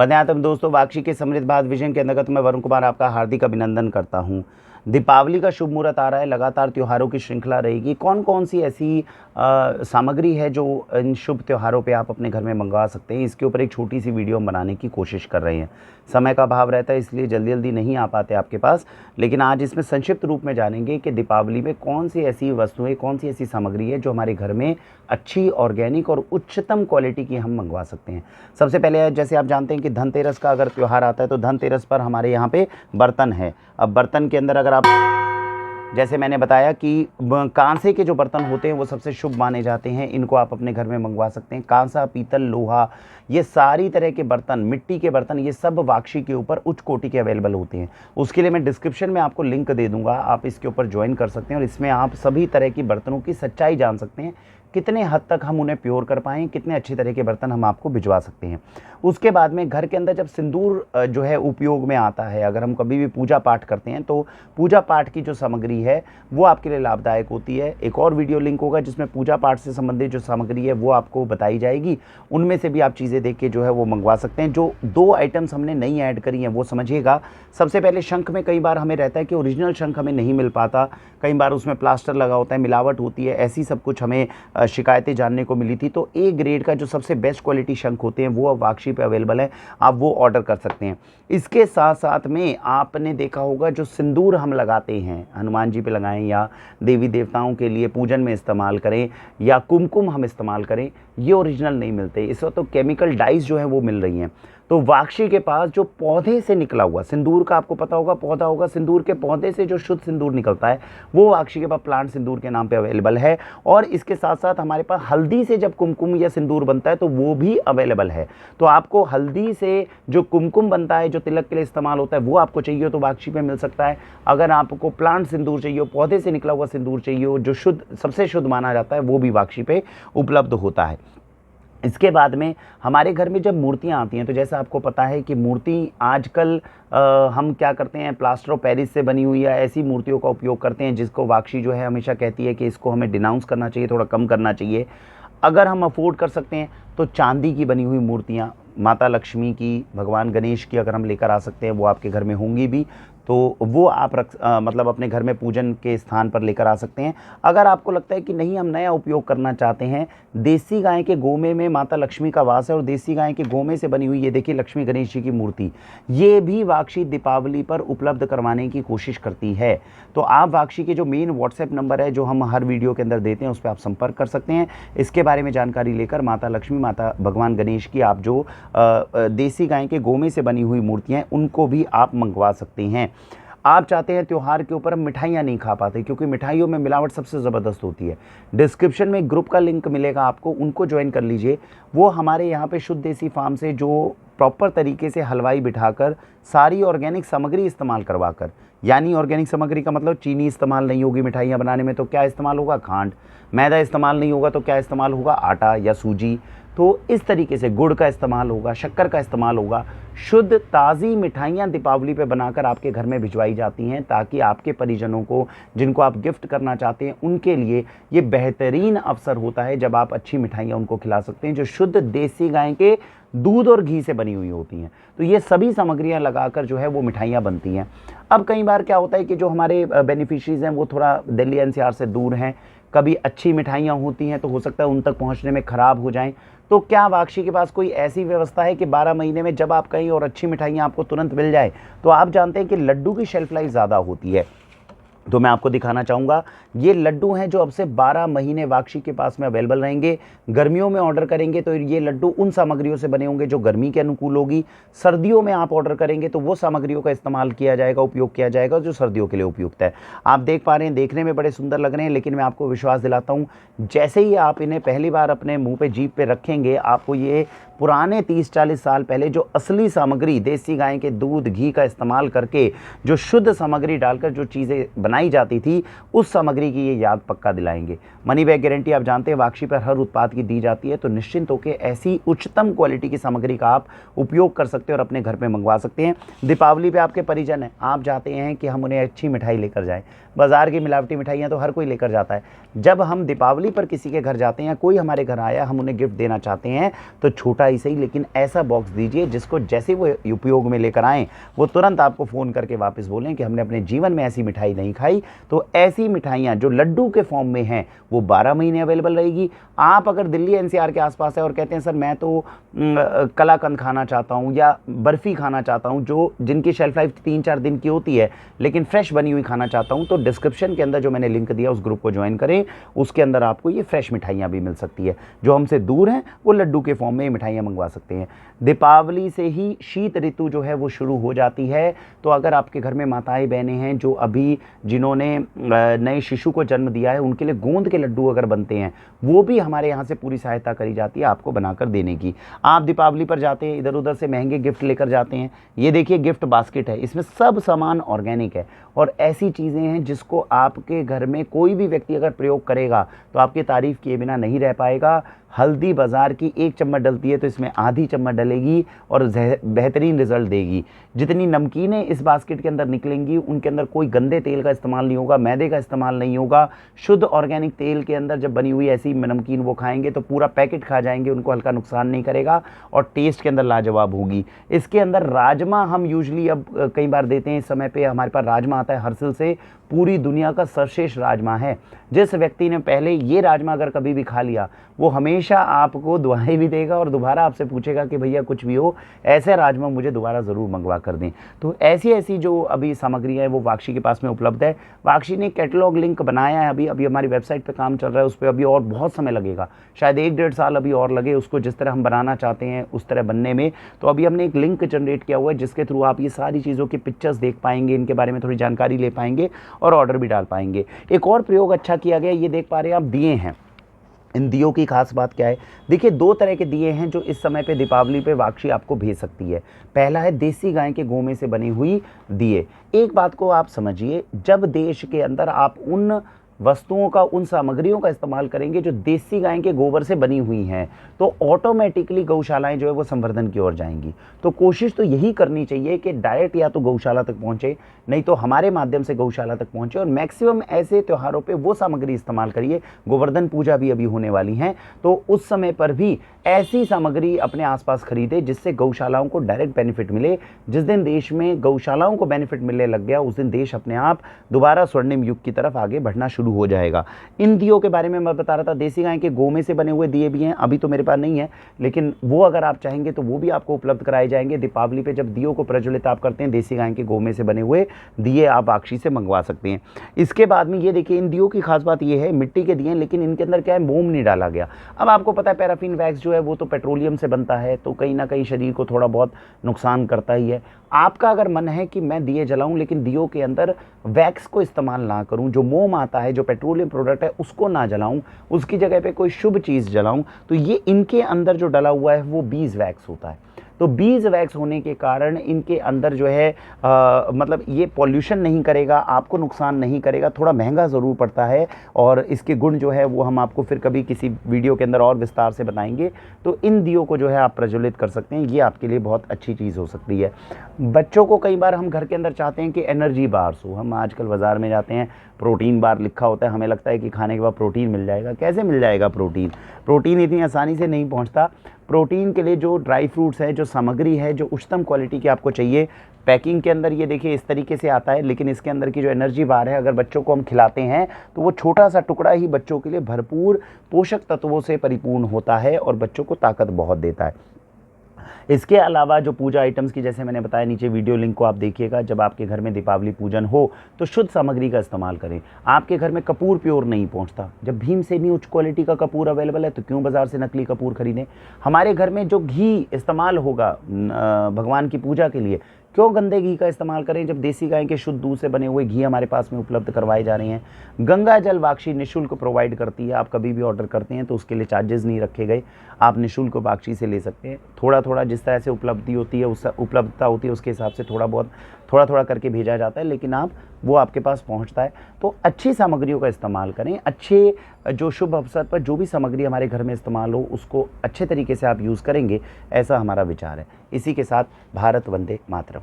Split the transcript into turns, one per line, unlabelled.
वंदे दोस्तों, वाक्षी के समृद्ध भारत विजन के अंतर्गत मैं वरुण कुमार आपका हार्दिक अभिनंदन करता हूं। दीपावली का शुभ मुहूर्त आ रहा है, लगातार त्योहारों की श्रृंखला रहेगी। कौन कौन सी ऐसी सामग्री है जो इन शुभ त्योहारों पे आप अपने घर में मंगवा सकते हैं, इसके ऊपर एक छोटी सी वीडियो हम बनाने की कोशिश कर रहे हैं। समय का अभाव रहता है, इसलिए जल्दी जल्दी नहीं आ पाते आपके पास, लेकिन आज इसमें संक्षिप्त रूप में जानेंगे कि दीपावली में कौन सी ऐसी वस्तुएं, कौन सी ऐसी सामग्री है जो हमारे घर में अच्छी, ऑर्गेनिक और उच्चतम क्वालिटी की हम मंगवा सकते हैं। सबसे पहले जैसे आप जानते हैं कि धनतेरस का अगर त्यौहार आता है तो धनतेरस पर हमारे यहाँ पे बर्तन है। अब बर्तन के अंदर अगर आप, जैसे मैंने बताया कि कांसे के जो बर्तन होते हैं वो सबसे शुभ माने जाते हैं, इनको आप अपने घर में मंगवा सकते हैं। कांसा, पीतल, लोहा, ये सारी तरह के बर्तन, मिट्टी के बर्तन, ये सब वाक्षी के ऊपर उच्च कोटि के अवेलेबल होते हैं। उसके लिए मैं डिस्क्रिप्शन में आपको लिंक दे दूंगा, आप इसके ऊपर ज्वाइन कर सकते हैं और इसमें आप सभी तरह की बर्तनों की सच्चाई जान सकते हैं, कितने हद तक हम उन्हें प्योर कर पाएँ, कितने अच्छी तरह के बर्तन हम आपको भिजवा सकते हैं। उसके बाद में घर के अंदर जब सिंदूर जो है उपयोग में आता है, अगर हम कभी भी पूजा पाठ करते हैं तो पूजा पाठ की जो सामग्री है वो आपके लिए लाभदायक होती है। एक और वीडियो लिंक होगा जिसमें पूजा पाठ से संबंधित जो सामग्री है वो आपको बताई जाएगी, उनमें से भी आप चीज़ें देख के जो है वो मंगवा सकते हैं। जो 2 आइटम्स हमने नई ऐड करी हैं वो समझिएगा। सबसे पहले शंख में कई बार हमें रहता है कि ओरिजिनल शंख हमें नहीं मिल पाता, कई बार उसमें प्लास्टर लगा होता है, मिलावट होती है, ऐसी सब कुछ हमें शिकायतें जानने को मिली थी। तो ए ग्रेड का जो सबसे बेस्ट क्वालिटी शंख होते हैं वो अब वाक्षी पे अवेलेबल है, आप वो ऑर्डर कर सकते हैं। इसके साथ साथ में आपने देखा होगा जो सिंदूर हम लगाते हैं, हनुमान जी पे लगाएं या देवी देवताओं के लिए पूजन में इस्तेमाल करें या कुमकुम हम इस्तेमाल करें, ये ओरिजिनल नहीं मिलते, इस वक्त तो केमिकल डाइज जो है वो मिल रही हैं। तो वाक्षी के पास जो पौधे से निकला हुआ सिंदूर का, आपको पता होगा पौधा होगा, सिंदूर के पौधे से जो शुद्ध सिंदूर निकलता है वो वाक्षी के पास प्लांट सिंदूर के नाम पे अवेलेबल है। और इसके साथ साथ हमारे पास हल्दी से जब कुमकुम या सिंदूर बनता है तो वो भी अवेलेबल है। तो आपको हल्दी से जो कुमकुम बनता है, जो तिलक के लिए इस्तेमाल होता है, वो आपको चाहिए तो वाक्षी पे मिल सकता है। अगर आपको प्लांट सिंदूर चाहिए, पौधे से निकला हुआ सिंदूर चाहिए, जो शुद्ध, सबसे शुद्ध माना जाता है, वो भी वाक्षी पे उपलब्ध होता है। इसके बाद में हमारे घर में जब मूर्तियाँ आती हैं तो जैसा आपको पता है कि मूर्ति आजकल हम क्या करते हैं, प्लास्टर ऑफ पेरिस से बनी हुई या ऐसी मूर्तियों का उपयोग करते हैं जिसको वाक्षी जो है हमेशा कहती है कि इसको हमें डिनाउंस करना चाहिए, थोड़ा कम करना चाहिए। अगर हम अफोर्ड कर सकते हैं तो चांदी की बनी हुई मूर्तियाँ, माता लक्ष्मी की, भगवान गणेश की अगर हम लेकर आ सकते हैं, वो आपके घर में होंगी भी, तो वो आप मतलब अपने घर में पूजन के स्थान पर लेकर आ सकते हैं। अगर आपको लगता है कि नहीं, हम नया उपयोग करना चाहते हैं, देसी गाय के गोमे में माता लक्ष्मी का वास है और देसी गाय के गोमे से बनी हुई ये देखिए लक्ष्मी गणेश जी की मूर्ति, ये भी वाक्षी दीपावली पर उपलब्ध करवाने की कोशिश करती है। तो आप वाक्षी के जो मेन व्हाट्सएप नंबर है जो हम हर वीडियो के अंदर देते हैं उस पर आप संपर्क कर सकते हैं। इसके बारे में जानकारी लेकर माता लक्ष्मी, माता भगवान गणेश की आप जो देसी गाय के गोमे से बनी हुई मूर्तियाँ हैं उनको भी आप मंगवा सकते हैं। आप चाहते हैं त्यौहार के ऊपर हम मिठाइयाँ नहीं खा पाते क्योंकि मिठाइयों में मिलावट सबसे ज़बरदस्त होती है। डिस्क्रिप्शन में एक ग्रुप का लिंक मिलेगा आपको, उनको ज्वाइन कर लीजिए। वो हमारे यहाँ पे शुद्ध देसी फार्म से जो प्रॉपर तरीके से हलवाई बिठाकर सारी ऑर्गेनिक सामग्री इस्तेमाल करवा कर, यानी ऑर्गेनिक सामग्री का मतलब चीनी इस्तेमाल नहीं होगी मिठाइयाँ बनाने में, तो क्या इस्तेमाल होगा, खांड। मैदा इस्तेमाल नहीं होगा तो क्या इस्तेमाल होगा, आटा या सूजी। तो इस तरीके से गुड़ का इस्तेमाल होगा, शक्कर का इस्तेमाल होगा। शुद्ध ताज़ी मिठाइयाँ दीपावली पे बनाकर आपके घर में भिजवाई जाती हैं ताकि आपके परिजनों को, जिनको आप गिफ्ट करना चाहते हैं, उनके लिए ये बेहतरीन अवसर होता है जब आप अच्छी मिठाइयाँ उनको खिला सकते हैं जो शुद्ध देसी गाय के दूध और घी से बनी हुई होती हैं। तो ये सभी सामग्रियाँ लगाकर जो है वो मिठाइयाँ बनती हैं। अब कई बार क्या होता है कि जो हमारे बेनिफिशरीज़ हैं वो थोड़ा दिल्ली एनसीआर से दूर हैं, कभी अच्छी मिठाइयाँ होती हैं तो हो सकता है उन तक पहुँचने में ख़राब हो जाएं। तो क्या वाक्षी के पास कोई ऐसी व्यवस्था है कि 12 महीने में जब आप कहीं और अच्छी मिठाइयाँ आपको तुरंत मिल जाए? तो आप जानते हैं कि लड्डू की शेल्फ लाइफ ज़्यादा होती है, तो मैं आपको दिखाना चाहूँगा। ये लड्डू हैं जो अब से 12 महीने वाक्षी के पास में अवेलेबल रहेंगे। गर्मियों में ऑर्डर करेंगे तो ये लड्डू उन सामग्रियों से बने होंगे जो गर्मी के अनुकूल होगी। सर्दियों में आप ऑर्डर करेंगे तो वो सामग्रियों का इस्तेमाल किया जाएगा, उपयोग किया जाएगा जो सर्दियों के लिए उपयुक्त है। आप देख पा रहे हैं, देखने में बड़े सुंदर लग रहे हैं, लेकिन मैं आपको विश्वास दिलाता हूँ जैसे ही आप इन्हें पहली बार अपने मुँह पे, जीभ पे रखेंगे, आपको ये पुराने 30-40 साल पहले जो असली सामग्री देसी गाय के दूध घी का इस्तेमाल करके जो शुद्ध सामग्री डालकर जो चीज़ें बनाई जाती थी उस सामग्री की ये याद पक्का दिलाएंगे। मनी बैक गारंटी आप जानते हैं वाक्षी पर हर उत्पाद की दी जाती है, तो निश्चिंत होकर ऐसी उच्चतम क्वालिटी की सामग्री का आप उपयोग कर सकते हैं और अपने घर पे मंगवा सकते हैं। दीपावली पे आपके परिजन हैं, आप चाहते हैं कि हम उन्हें अच्छी मिठाई लेकर जाएं। बाजार की मिलावटी मिठाइयाँ तो हर कोई लेकर जाता है। जब हम दीपावली पर किसी के घर जाते हैं, कोई हमारे घर आया, हम उन्हें गिफ्ट देना चाहते हैं तो छोटा ही सही, लेकिन ऐसा बॉक्स दीजिए जिसको जैसे वो उपयोग में लेकर आएँ, वो तुरंत आपको फ़ोन करके वापस बोलें कि हमने अपने जीवन में ऐसी मिठाई नहीं खाई। तो ऐसी मिठाइयाँ जो लड्डू के फॉर्म में हैं, वो 12 महीने अवेलेबल रहेगी। आप अगर दिल्ली एनसीआर के आसपास है और कहते हैं सर मैं तो कलाकंद खाना चाहता हूँ या बर्फ़ी खाना चाहता हूँ, जो जिनकी शेल्फ लाइफ 3-4 दिन की होती है, लेकिन फ्रेश बनी हुई खाना चाहता हूँ, तो डिस्क्रिप्शन के अंदर जो मैंने लिंक दिया उस ग्रुप को ज्वाइन करें। उसके अंदर आपको ये फ्रेश मिठाइयाँ भी मिल सकती है। जो हमसे दूर हैं वो लड्डू के फॉर्म में ये मिठाइयाँ मंगवा सकते हैं। दीपावली से ही शीत ऋतु जो है वो शुरू हो जाती है। तो अगर आपके घर में माताएं बहनें हैं जो अभी जिन्होंने नए शिशु को जन्म दिया है, उनके लिए गोंद के लड्डू अगर बनते हैं, वो भी हमारे यहाँ से पूरी सहायता करी जाती है आपको बनाकर देने की। आप दीपावली पर जाते हैं, इधर उधर से महंगे गिफ्ट लेकर जाते हैं। ये देखिए गिफ्ट बास्केट है, इसमें सब सामान ऑर्गेनिक है और ऐसी चीज़ें हैं जिसको आपके घर में कोई भी व्यक्ति अगर प्रयोग करेगा तो आपकी तारीफ़ किए बिना नहीं रह पाएगा। हल्दी बाज़ार की 1 चम्मच डलती है तो इसमें आधी चम्मच डलेगी और बेहतरीन रिजल्ट देगी। जितनी नमकीनें इस बास्केट के अंदर निकलेंगी उनके अंदर कोई गंदे तेल का इस्तेमाल नहीं होगा, मैदे का इस्तेमाल नहीं होगा। शुद्ध ऑर्गेनिक तेल के अंदर जब बनी हुई ऐसी नमकीन वो खाएंगे तो पूरा पैकेट खा जाएंगे, उनको हल्का नुकसान नहीं करेगा और टेस्ट के अंदर लाजवाब होगी। इसके अंदर राजमा हम यूजली अब कई बार देते हैं। इस समय पे हमारे पास राजमा आता है हर्षिल से, पूरी दुनिया का सर्वश्रेष्ठ राजमा है। जिस व्यक्ति ने पहले ये राजमा अगर कभी भी खा लिया, वो हमेशा आपको दुआएं भी देगा और दोबारा आपसे पूछेगा कि भैया कुछ भी हो, ऐसे राजमा मुझे दोबारा ज़रूर मंगवा कर दें। तो ऐसी ऐसी जो अभी सामग्रियाँ हैं वो वाक्षी के पास में उपलब्ध है। वाक्षी ने कैटलॉग लिंक बनाया है, अभी हमारी वेबसाइट पे काम चल रहा है, उस पर अभी और बहुत समय लगेगा, शायद 1-1.5 साल अभी और लगे उसको जिस तरह हम बनाना चाहते हैं उस तरह बनने में। तो अभी हमने एक लिंक जनरेट किया हुआ है जिसके थ्रू आप ये सारी चीज़ों की पिक्चर्स देख पाएंगे, इनके बारे में थोड़ी जानकारी ले पाएंगे और ऑर्डर भी डाल पाएंगे। एक और प्रयोग अच्छा किया गया, ये देख पा रहे हैं आप, दिए हैं। इन दियों की खास बात क्या है, देखिए 2 तरह के दिए हैं जो इस समय पे दीपावली पे वाक्षी आपको भेज सकती है। पहला है देसी गाय के गौ में से बनी हुई दिए। एक बात को आप समझिए, जब देश के अंदर आप उन वस्तुओं का, उन सामग्रियों का इस्तेमाल करेंगे जो देसी गाय के गोबर से बनी हुई हैं, तो ऑटोमेटिकली गौशालाएं जो है वो संवर्धन की ओर जाएंगी। तो कोशिश तो यही करनी चाहिए कि डायरेक्ट या तो गौशाला तक पहुंचे, नहीं तो हमारे माध्यम से गौशाला तक पहुंचे और मैक्सिमम ऐसे त्योहारों पे वो सामग्री इस्तेमाल करिए। गोवर्धन पूजा भी अभी होने वाली है, तो उस समय पर भी ऐसी सामग्री अपने आसपास खरीदे जिससे गौशालाओं को डायरेक्ट बेनिफिट मिले। जिस दिन देश में गौशालाओं को बेनिफिट मिलने लग गया, उस दिन देश अपने आप दोबारा स्वर्णिम युग की तरफ आगे बढ़ना शुरू हो जाएगा। इन दियों के बारे में मैं बता रहा था, देसी गाय के गौ में से बने हुए दिए भी हैं, अभी तो मेरे पास नहीं है, लेकिन वो अगर आप चाहेंगे तो वो भी आपको उपलब्ध कराए जाएंगे। दीपावली पे जब दियों को प्रज्वलित आप करते हैं, देसी गाय के गौ में से बने हुए दिए आप वाक्षी से मंगवा सकते हैं। इसके बाद में ये देखिए, इन दियों की खास बात ये है, मिट्टी के दिए लेकिन इनके अंदर क्या है, मोम नहीं डाला गया। अब आपको पता है पैराफिन वैक्स जो है वो तो पेट्रोलियम से बनता है, तो कहीं ना कहीं शरीर को थोड़ा बहुत नुकसान करता ही है। आपका अगर मन है कि मैं दिए जलाऊं लेकिन दियों के अंदर वैक्स को इस्तेमाल ना करूं, जो मोम आता है, जो पेट्रोलियम प्रोडक्ट है, उसको ना जलाऊं, उसकी जगह पे कोई शुभ चीज़ जलाऊं, तो ये इनके अंदर जो डला हुआ है वो बीज वैक्स होता है। तो बीज वैक्स होने के कारण इनके अंदर जो है मतलब ये पॉल्यूशन नहीं करेगा, आपको नुकसान नहीं करेगा। थोड़ा महंगा ज़रूर पड़ता है और इसके गुण जो है वो हम आपको फिर कभी किसी वीडियो के अंदर और विस्तार से बताएंगे। तो इन दियों को जो है आप प्रज्वलित कर सकते हैं, ये आपके लिए बहुत अच्छी चीज़ हो सकती है। बच्चों को कई बार हम घर के अंदर चाहते हैं कि एनर्जी बार्स हो। हम आजकल बाज़ार में जाते हैं, प्रोटीन बार लिखा होता है, हमें लगता है कि खाने के बाद प्रोटीन मिल जाएगा। कैसे मिल जाएगा प्रोटीन? प्रोटीन इतनी आसानी से नहीं पहुंचता। प्रोटीन के लिए जो ड्राई फ्रूट्स है, जो सामग्री है, जो उच्चतम क्वालिटी की आपको चाहिए, पैकिंग के अंदर ये देखिए इस तरीके से आता है, लेकिन इसके अंदर की जो एनर्जी बार है, अगर बच्चों को हम खिलाते हैं तो वो छोटा सा टुकड़ा ही बच्चों के लिए भरपूर पोषक तत्वों से परिपूर्ण होता है और बच्चों को ताकत बहुत देता है। इसके अलावा जो पूजा आइटम्स की, जैसे मैंने बताया, नीचे वीडियो लिंक को आप देखिएगा। जब आपके घर में दीपावली पूजन हो तो शुद्ध सामग्री का इस्तेमाल करें। आपके घर में कपूर प्योर नहीं पहुंचता, जब भीमसेनी उच्च क्वालिटी का कपूर अवेलेबल है तो क्यों बाजार से नकली कपूर खरीदें। हमारे घर में जो घी इस्तेमाल होगा भगवान की पूजा के लिए, क्यों गंदे घी का इस्तेमाल करें जब देसी गाय के शुद्ध दूध से बने हुए घी हमारे पास में उपलब्ध करवाए जा रहे हैं। गंगा जल वाक्षी निःशुल्क प्रोवाइड करती है। आप कभी भी ऑर्डर करते हैं तो उसके लिए चार्जेस नहीं रखे गए, आप निःशुल्क वाक्षी से ले सकते हैं। थोड़ा थोड़ा जिस तरह से उपलब्धि होती है, उस उपलब्धता होती है, उसके हिसाब से थोड़ा थोड़ा करके भेजा जाता है, लेकिन वो आपके पास पहुंचता है। तो अच्छी सामग्रियों का इस्तेमाल करें। अच्छे जो शुभ अवसर पर जो भी सामग्री हमारे घर में इस्तेमाल हो उसको अच्छे तरीके से आप यूज़ करेंगे, ऐसा हमारा विचार है। इसी के साथ भारत वंदे मातरम।